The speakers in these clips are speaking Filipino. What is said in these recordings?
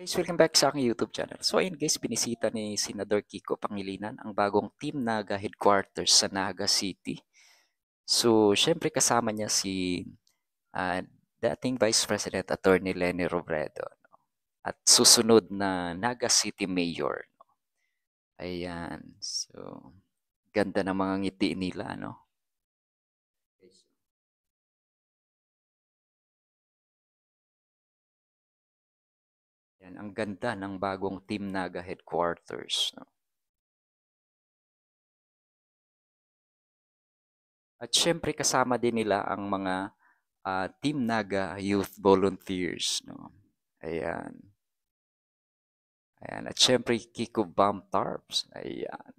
Guys, welcome back sa aking YouTube channel. So ayun guys, binisita ni Senador Kiko Pangilinan ang bagong Team Naga headquarters sa Naga City. So syempre kasama niya si ah, dating Vice President Attorney Leni Robredo, no? At susunod na Naga City Mayor. No? Ayan, so ganda ng mga ngiti nila, no? Yan, ang ganda ng bagong Team Naga headquarters. No? At syempre kasama din nila ang mga Team Naga Youth Volunteers. No? Ayan. Ayan. At syempre Kiko Bomb Tarps. Ayan.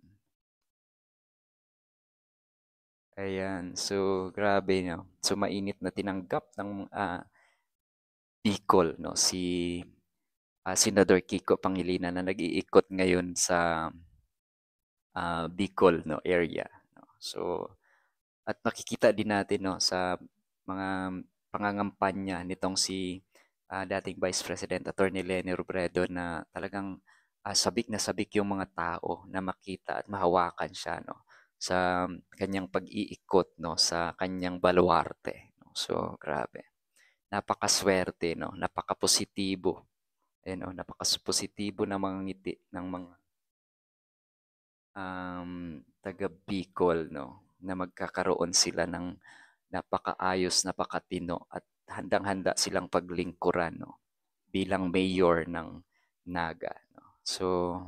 Ayan. So, grabe, no? So, mainit na tinanggap ng Bicol, no? Si Senador Kiko Pangilinan na nag-iikot ngayon sa Bicol, no, area. No? So, at makikita din natin, no, sa mga pangangampanya nitong si dating Vice President Attorney Leni Robredo na talagang sabik na sabik yung mga tao na makita at mahawakan siya, no, sa kanyang pag-iikot, no, sa kanyang baluarte. No? So, grabe. Napakaswerte, no? Napakapositibo. Ayun, no? Napakapositibo ng mga ngiti ng mga taga Bicol, no, na magkakaroon sila ng napakaayos, napakatino at handang-handa silang paglingkuran, no, bilang mayor ng Naga, no. So,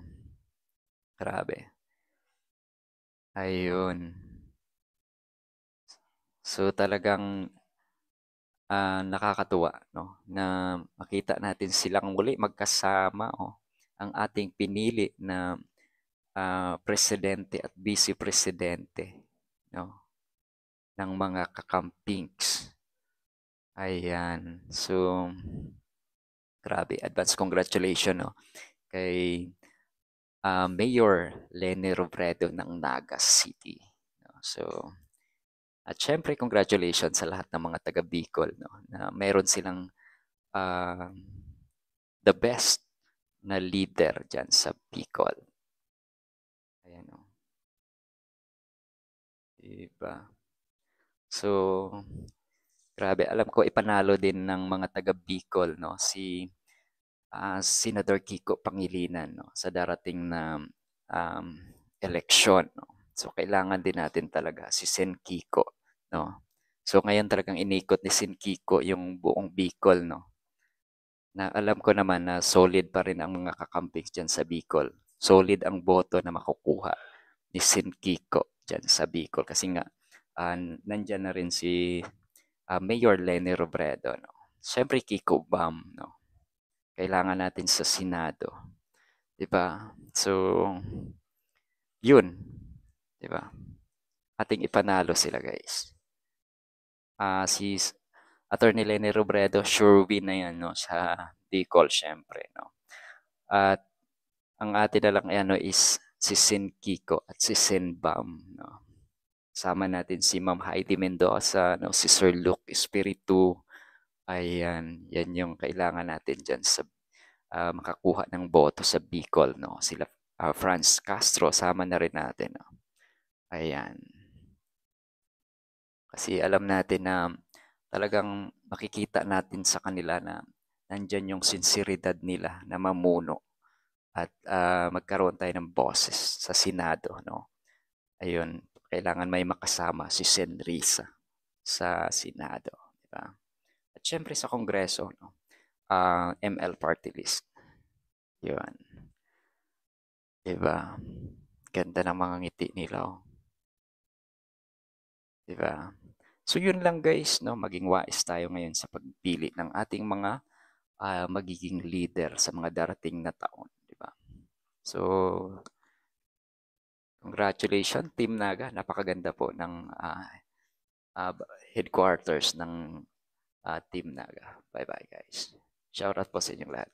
grabe. Ayun. So, talagang nakakatuwa, no, na makita natin silang muli magkasama, oh, ang ating pinili na presidente at vice presidente, no, ng mga kakampings. Ayan. So, grabe. Advance congratulations, no, kay Mayor Leni Robredo ng Naga City. No? So, at syempre, congratulations sa lahat ng mga taga Bicol, no, na meron silang ah, the best na leader dyan sa Bicol. Ayan, no. Diba? So, grabe. Alam ko, ipanalo din ng mga taga Bicol, no, si Senador Kiko Pangilinan, no, sa darating na um, eleksyon, no. So kailangan din natin talaga si Sen Kiko, no. So ngayon talagang inikot ni Sen Kiko yung buong Bicol, no. Na alam ko naman na solid pa rin ang mga kakampings diyan sa Bicol. Solid ang boto na makukuha ni Sen Kiko diyan sa Bicol kasi nga nandyan na rin si Mayor Leni Robredo, no. Siyempre Kiko Bam, no. Kailangan natin sa Senado, 'di ba? So, 'yun, 'di ba? Ating ipanalo sila, guys. Si Attorney Leni Robredo, sure win na 'yan, no, sa Bicol, syempre, no. At ang atin na lang ano is si Sen Kiko at si Sen Bam, no. Sama natin si Ma'am Heidi Mendoza, no, si Sir Luke Espiritu. Ayan, yan yung kailangan natin dyan sa makakuha ng boto sa Bicol, no? Sila Franz Castro, sama na rin natin, no? Ayan. Kasi alam natin na talagang makikita natin sa kanila na nandyan yung sinseridad nila na mamuno at magkaroon tayo ng boses sa Senado, no? Ayun, kailangan may makasama si Sen Risa sa Senado, di ba? At syempre sa Kongreso, no? ML Party List. Yun. Diba? Ganda ng mga ngiti nila, oh. Diba? So yun lang guys, no? Maging wais tayo ngayon sa pagpili ng ating mga magiging leader sa mga darating na taon, diba? So, congratulations Team Naga. Napakaganda po ng uh, headquarters ng Team Naga. Bye-bye guys. Shoutout po sa inyong lahat.